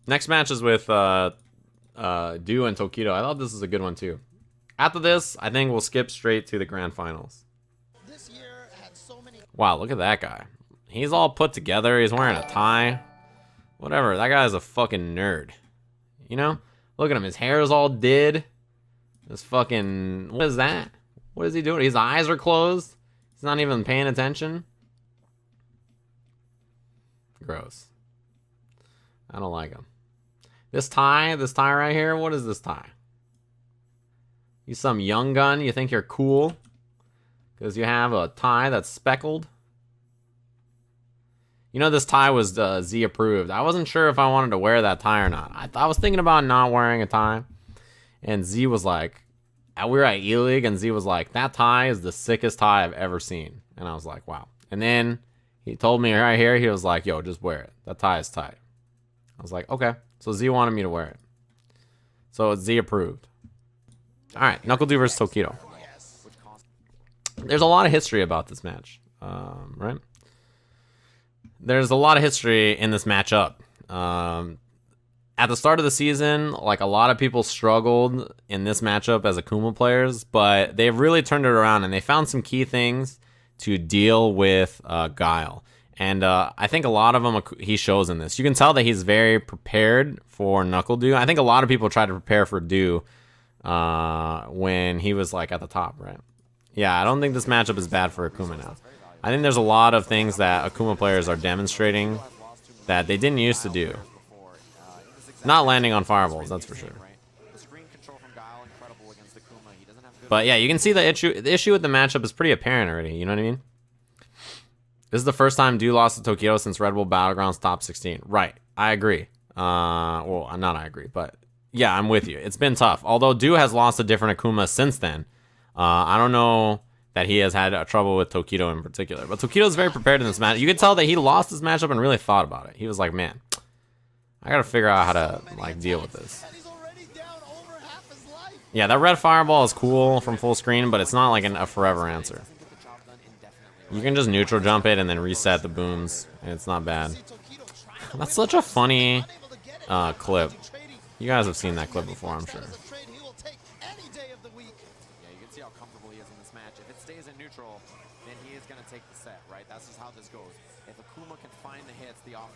Next match is with Du and Tokido. I thought this was a good one too. After this, I think we'll skip straight to the grand finals. Wow, look at that guy. He's all put together. He's wearing a tie. Whatever. That guy's a fucking nerd. You know? Look at him. His hair is all did. This fucking... What is that? What is he doing? His eyes are closed. He's not even paying attention. Gross. I don't like him. This tie right here, what is this tie? You some young gun? You think you're cool? Because you have a tie that's speckled? You know, this tie was Z approved. I wasn't sure if I wanted to wear that tie or not. I was thinking about not wearing a tie. And Z was like, we were at E-League, and Z was like, that tie is the sickest tie I've ever seen. And I was like, wow. And then he told me right here, he was like, yo, just wear it. That tie is tight. I was like, okay. So Z wanted me to wear it. So it's Z approved. All right, NuckleDu versus Tokido. There's a lot of history about this match, right? There's a lot of history in this matchup. At the start of the season, like, a lot of people struggled in this matchup as Akuma players, but they've really turned it around, and they found some key things to deal with Guile. And I think a lot of them he shows in this. You can tell that he's very prepared for NuckleDu. I think a lot of people tried to prepare for Du when he was like at the top, right? Yeah, I don't think this matchup is bad for Akuma now. I think there's a lot of things that Akuma players are demonstrating that they didn't used to do. Not landing on fireballs, that's for sure. But yeah, you can see the issue with the matchup is pretty apparent already, you know what I mean? This is the first time Du lost to Tokido since Red Bull Battlegrounds top 16. Right, I agree. Well, not I agree, but yeah, I'm with you. It's been tough. Although Du has lost a different Akuma since then. I don't know that he has had trouble with Tokido in particular. But Tokido's very prepared in this match. You can tell that he lost this matchup and really thought about it. He was like, man, I gotta figure out how to like deal with this. Yeah, that red fireball is cool from full screen, but it's not like a forever answer. You can just neutral jump it and then reset the booms, and it's not bad. That's such a funny clip. You guys have seen that clip before, I'm sure.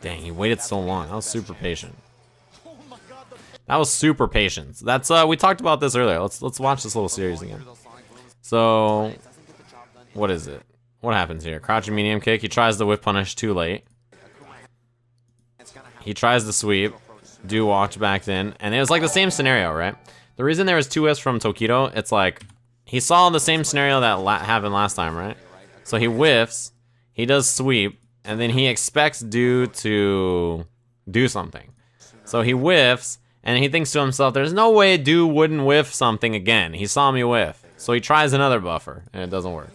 Dang, he waited so long. That was super patient. That was super patient. That's we talked about this earlier. Let's watch this little series again. So, what is it? What happens here? Crouching medium kick. He tries the whip punish too late. He tries the sweep. Du walked back in, and it was like the same scenario, right? The reason there was two whiffs from Tokido, it's like he saw the same scenario that happened last time, right? So he whiffs, he does sweep, and then he expects Du to do something. So he whiffs, and he thinks to himself, there's no way Du wouldn't whiff something again. He saw me whiff. So he tries another buffer, and it doesn't work.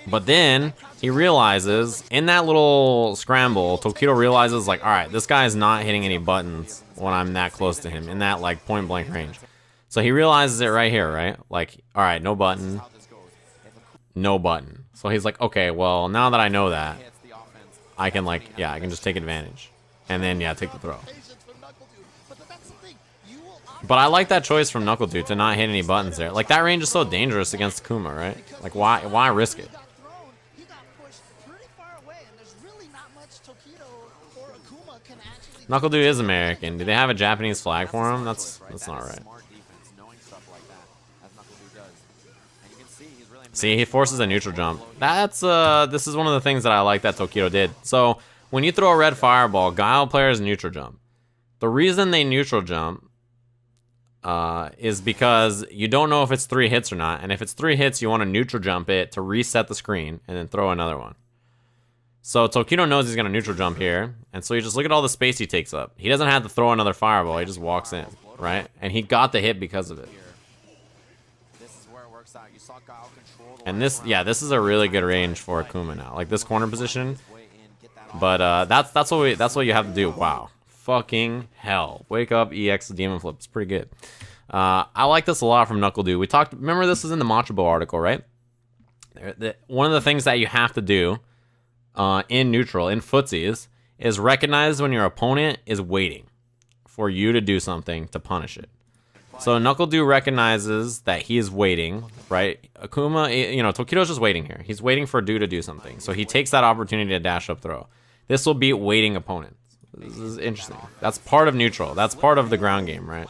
But then he realizes, in that little scramble, Tokido realizes, like, alright, this guy's not hitting any buttons when I'm that close to him, in that, like, point blank range. So he realizes it right here, right? Like, alright, no button. No button. So he's like, okay, well, now that I know that, I can, like, yeah, I can just take advantage. And then, yeah, take the throw. But I like that choice from NuckleDu to not hit any buttons there. Like, that range is so dangerous against Akuma, right? Like, why risk it? NuckleDu is American. Do they have a Japanese flag for him? That's not right. See, he forces a neutral jump. That's this is one of the things that I like that Tokido did. So when you throw a red fireball, Guile players neutral jump. The reason they neutral jump is because you don't know if it's 3 hits or not, and if it's 3 hits, you want to neutral jump it to reset the screen and then throw another one. So Tokido knows he's gonna neutral jump here, and so you just look at all the space he takes up. He doesn't have to throw another fireball, he just walks in, right? And he got the hit because of it. And this, yeah, this is a really good range for Akuma now. Like this corner position. But that's what you have to do. Wow. Fucking hell. Wake up, EX Demon Flip. It's pretty good. I like this a lot from NuckleDu. We talked, remember this is in the Macho article, right? One of the things that you have to do in neutral, in footsies, is recognized when your opponent is waiting for you to do something to punish it. So NuckleDu recognizes that he is waiting, right? Akuma, you know, Tokido's just waiting here. He's waiting for Du to do something. So he takes that opportunity to dash up throw. This will beat waiting opponents. This is interesting. That's part of neutral. That's part of the ground game, right?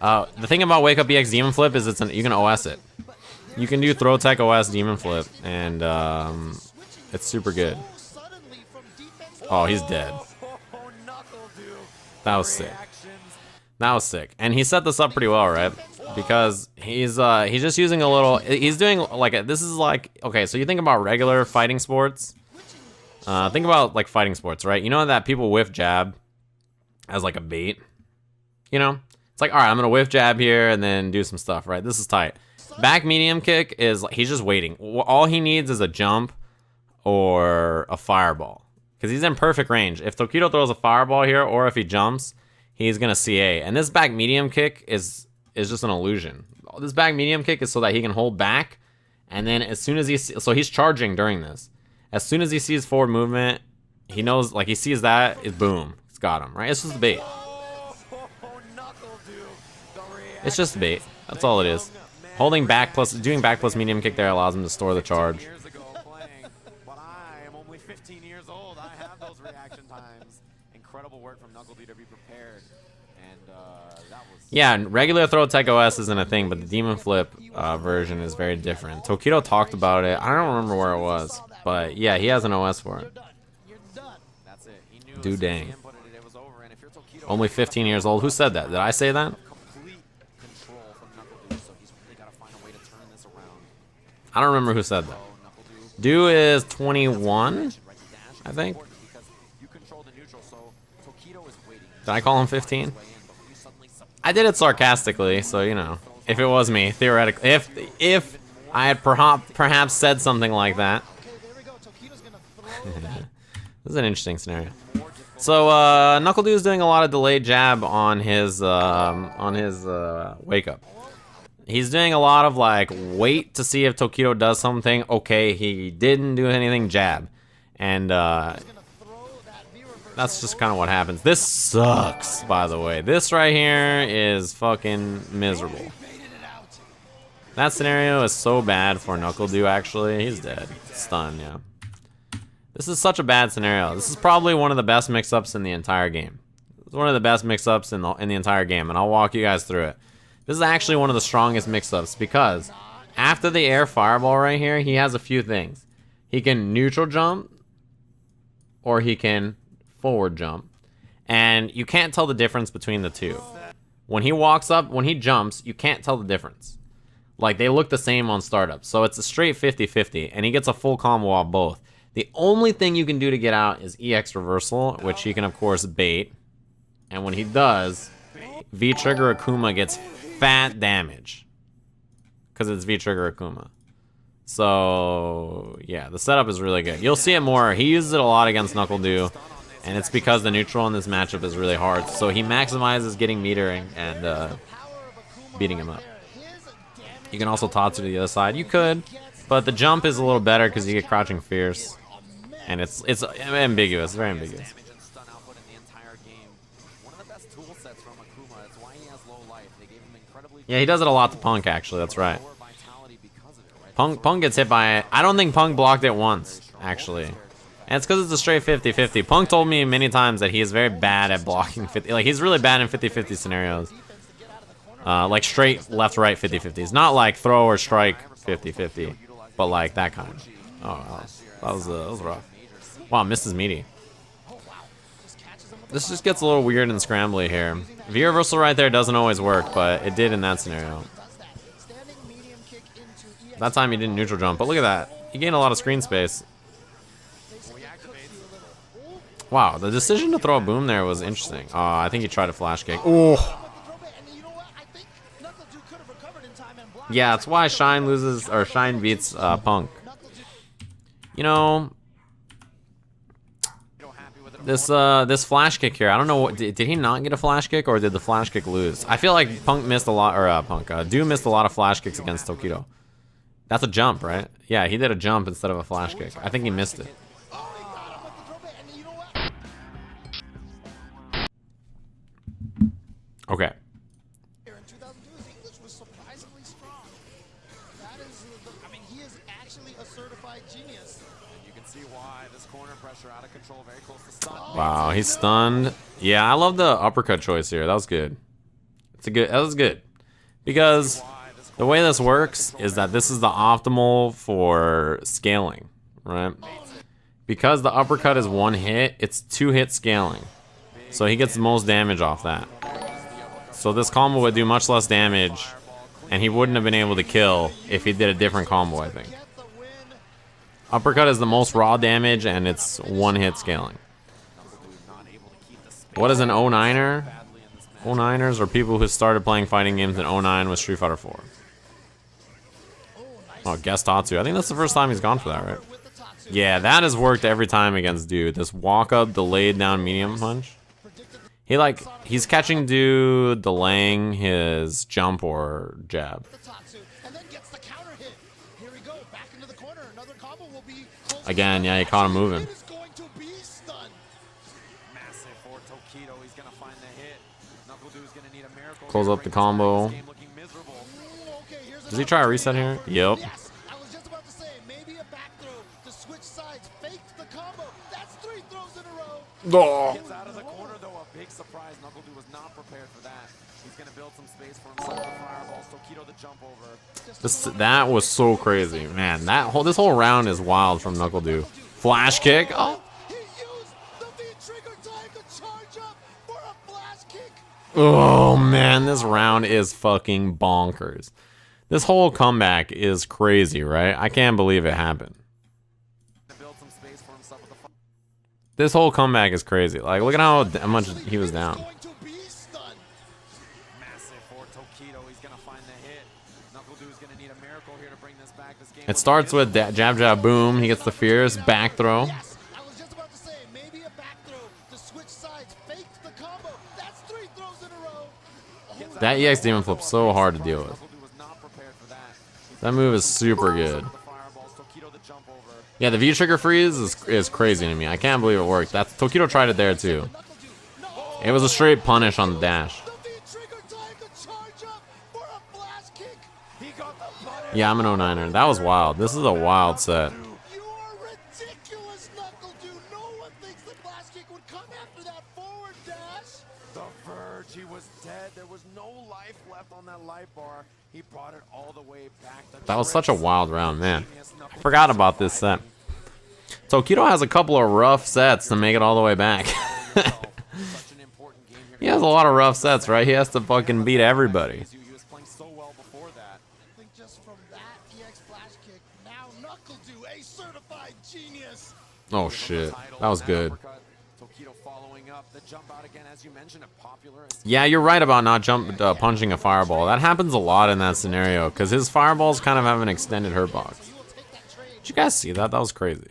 The thing about Wake Up EX Demon Flip is you can OS it. You can do Throw Tech OS Demon Flip, and it's super good. Oh, he's dead. That was sick. That was sick. And he set this up pretty well, right? Because he's just using a little, he's doing like this is like, okay, so you think about regular fighting sports. Think about like fighting sports, right? You know that people whiff jab as like a bait, you know? It's like, all right, I'm gonna whiff jab here and then do some stuff, right? This is tight. Back medium kick is, he's just waiting. All he needs is a jump or a fireball. Because he's in perfect range. If Tokido throws a fireball here, or if he jumps, he's gonna CA. And this back medium kick is just an illusion. This back medium kick is so that he can hold back, and then as soon as so he's charging during this. As soon as he sees forward movement, he knows, like he sees that, is boom. It's got him, right? It's just a bait. It's just a bait. That's all it is. Holding back plus, doing back plus medium kick there allows him to store the charge. But I am only 15 years old. I have those reaction times. Incredible work from NuckleDu to be prepared. And that was... Yeah, regular Throw Tech OS isn't a thing, but the Demon Flip version is very different. Tokido talked about it. I don't remember where it was, but yeah, he has an OS for it. That's it. He knew Do dang. it was over. And if you're Tokido, Only 15 years old. Who said that? Did I say that? complete control from NuckleDu, so he's really got to find a way to turn this around. I don't remember who said that. Du is 21, I think. Did I call him 15? I did it sarcastically, so you know, if it was me, theoretically, if I had perhaps said something like that. This is an interesting scenario. So NuckleDu is doing a lot of delayed jab on his wake up. He's doing a lot of like wait to see if Tokido does something. Okay, he didn't do anything, jab, and that's just kind of what happens. This sucks, by the way. This right here is fucking miserable. That scenario is so bad for NuckleDu. Actually, he's dead, stunned. Yeah. This is such a bad scenario. This is probably one of the best mix-ups in the entire game. It's one of the best mix-ups in the entire game, and I'll walk you guys through it. This is actually one of the strongest mix-ups because after the air fireball right here, he has a few things. He can neutral jump or he can forward jump. And you can't tell the difference between the two. When he walks up, when he jumps, you can't tell the difference. Like, they look the same on startup. So it's a straight 50-50, and he gets a full combo off both. The only thing you can do to get out is EX reversal, which he can, of course, bait. And when he does, V-Trigger Akuma gets fat damage. Because it's V-Trigger Akuma. So, yeah, the setup is really good. You'll see it more. He uses it a lot against NuckleDu. And it's because the neutral in this matchup is really hard. So he maximizes getting meter and beating him up. You can also Tatsu to the other side. You could, but the jump is a little better because you get crouching fierce. And it's ambiguous, very ambiguous. Yeah, he does it a lot to Punk, actually, that's right. Punk gets hit by it. I don't think Punk blocked it once, actually. And it's because it's a straight 50-50. Punk told me many times that he is very bad at blocking 50. Like, he's really bad in 50-50 scenarios. Like straight left-right 50-50s. Not like throw or strike 50-50, but like that kind. Oh, that was rough. Wow, missed his meaty. This just gets a little weird and scrambly here. V-reversal right there doesn't always work, but it did in that scenario. That time he didn't neutral jump, but look at that. He gained a lot of screen space. Wow, the decision to throw a boom there was interesting. I think he tried a flash kick. Oh. Yeah, that's why Shine loses, or Shine beats Punk. You know, this flash kick here. I don't know what did he not get a flash kick or did the flash kick lose? I feel like Punk missed a lot, or Du missed a lot of flash kicks against Tokido. That's a jump, right? Yeah, he did a jump instead of a flash kick. I think he missed it. Okay. In 2002, his English was surprisingly strong. That is, I mean, he is actually a certified genius. And you can see why this corner pressure out of control, very close to stun. Wow, he's stunned. Yeah, I love the uppercut choice here. That was good. That was good. Because the way this works is that this is the optimal for scaling, right? Because the uppercut is 1 hit, it's 2 hit scaling. So he gets the most damage off that. So this combo would do much less damage, and he wouldn't have been able to kill if he did a different combo, I think. Uppercut is the most raw damage, and it's 1 hit scaling. What is an 09er? 09ers are people who started playing fighting games in 09 with Street Fighter 4. Oh, guest Tatsu. I think that's the first time he's gone for that, right? Yeah, that has worked every time against Dude. This walk up, delayed down medium punch. He's catching Dude, delaying his jump or jab. Again, yeah, he caught him moving. Massive for Tokido. He's gonna find the hit. NuckleDu's gonna need a miracle. Close up the combo. Does he try a reset here? Yep. Yes, I was just about to say, maybe a back throw to switch sides, faked the combo. That's 3 throws in a row. Gets out of the corner though, a big surprise. NuckleDu was not prepared for that. He's gonna build some space for himself with fireballs. Tokido the jump over. That was so crazy, man. This whole round is wild from NuckleDu. Flash kick. Oh. He used the V-trigger time to charge up for a flash kick. Oh man, this round is fucking bonkers. This whole comeback is crazy, right? I can't believe it happened. This whole comeback is crazy. Like, look at how much he was down. It starts with jab, jab, boom. He gets the fierce back throw. Yes, I was just about to say, maybe a back throw to switch sides, faked the combo. That's 3 throws in a row. That EX demon flip so hard to deal with. That move is super good. Yeah, the V trigger freeze is crazy to me. I can't believe it worked. Tokido tried it there too. It was a straight punish on the dash. Yeah, I'm an 09er. That was wild. This is a wild set. You are ridiculous, NuckleDu. No one thinks the blast kick would come after that forward dash. The verge, he was dead. There was no life left on that life bar. He brought it all the way back. That was such a wild round, man. I forgot about this set. Tokido has a couple of rough sets to make it all the way back. He has a lot of rough sets, right? He has to fucking beat everybody. Oh shit, that was good. Yeah, you're right about not punching a fireball. That happens a lot in that scenario because his fireballs kind of have an extended hurt box. Did you guys see that? That was crazy.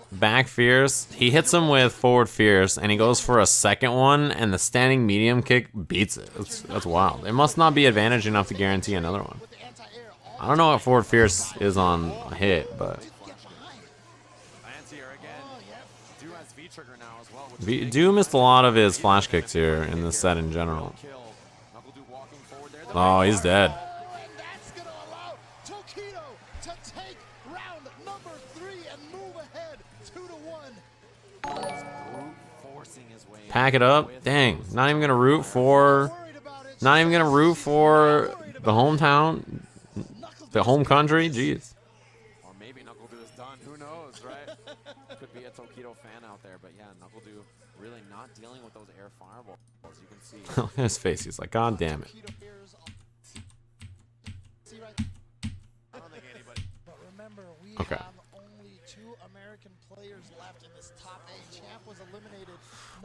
Back fierce. He hits him with forward fierce and he goes for a second one and the standing medium kick beats it. That's wild. It must not be advantage enough to guarantee another one. I don't know what forward fierce is on a hit, but Du missed a lot of his flash kicks here in this set in general. Oh, he's dead. Pack it up. Dang, not even gonna root for the hometown, the home country. Jeez. Or maybe NuckleDu is done. Who knows, right? Could be a Tokido fan out there, but yeah, NuckleDu really not dealing with those air fireballs. You can see. Look at his face. He's like, God damn it. Okay.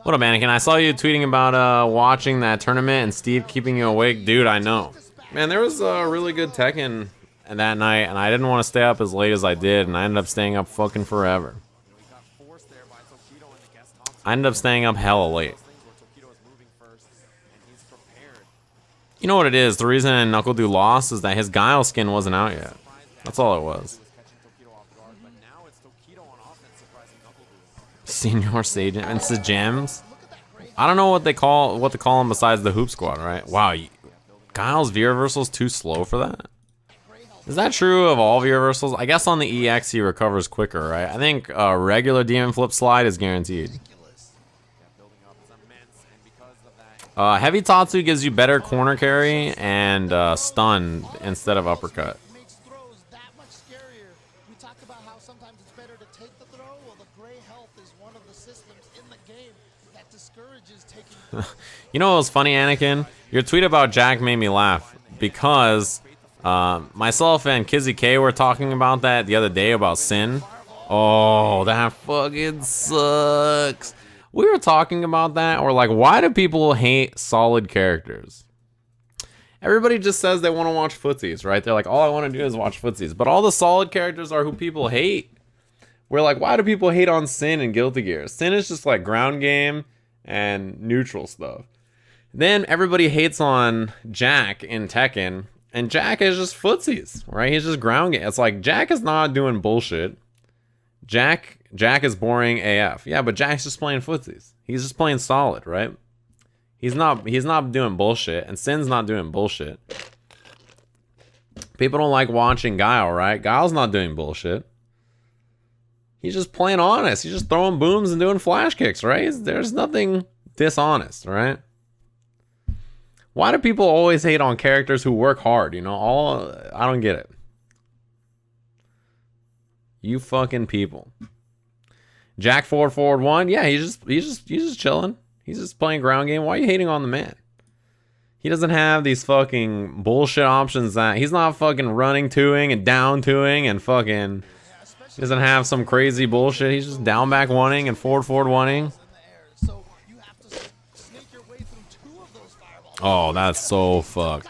What up, Mannequin? I saw you tweeting about watching that tournament and Steve keeping you awake. Dude, I know. Man, there was a really good Tekken that night, and I didn't want to stay up as late as I did, and I ended up staying up fucking forever. I ended up staying up hella late. You know what it is? The reason NuckleDu lost is that his Guile skin wasn't out yet. That's all it was. Senior Sajam and Sajams. I don't know what to call him besides the hoop squad, right? Wow, Guile's V reversal's too slow for that. Is that true of all V reversals? I guess on the EX he recovers quicker, right? I think regular demon flip slide is guaranteed. Heavy Tatsu gives you better corner carry and stun instead of uppercut. Makes throws that much scarier. We talked about how sometimes it's better to take the throw. Well, the gray health is one of the systems in the game that discourages taking. You know what was funny, Anakin? Your tweet about Jack made me laugh because myself and Kizzy K were talking about that the other day about Sin. Oh, that fucking sucks. We were talking about that. We're like, why do people hate solid characters? Everybody just says they want to watch footsies, right? They're like, all I want to do is watch footsies. But all the solid characters are who people hate. We're like, why do people hate on Sin and Guilty Gear? Sin is just like ground game and neutral stuff. Then everybody hates on Jack in Tekken. And Jack is just footsies, right? He's just ground game. It's like, Jack is not doing bullshit. Jack is boring AF. Yeah, but Jack's just playing footsies. He's just playing solid, right? He's not doing bullshit, and Sin's not doing bullshit. People don't like watching Guile, right? Guile's not doing bullshit. He's just playing honest. He's just throwing booms and doing flash kicks, right? There's nothing dishonest, right? Why do people always hate on characters who work hard? You know, I don't get it. You fucking people. Jack forward 1. Yeah, he's just chilling. He's just playing ground game. Why are you hating on the man? He doesn't have these fucking bullshit options that he's not fucking running 2ing and down 2ing and fucking he doesn't have some crazy bullshit. He's just down back 1ing and forward 1ing. Oh, that's so fucked.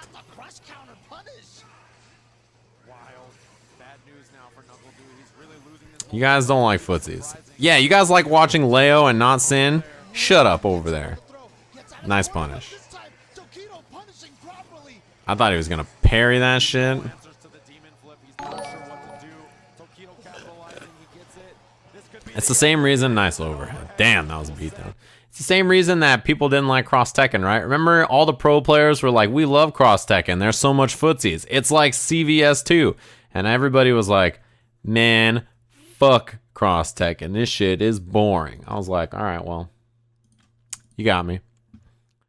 You guys don't like footsies. Yeah, you guys like watching Leo and not Sin? Shut up over there. Nice punish. I thought he was gonna parry that shit. It's the same reason. Nice overhead. Damn, that was a beatdown. It's the same reason that people didn't like Cross Tekken, right? Remember, all the pro players were like, we love Cross Tekken. There's so much footsies. It's like CVS 2. And everybody was like, man, fuck Cross Tekken. This shit is boring. I was like, all right, well, you got me.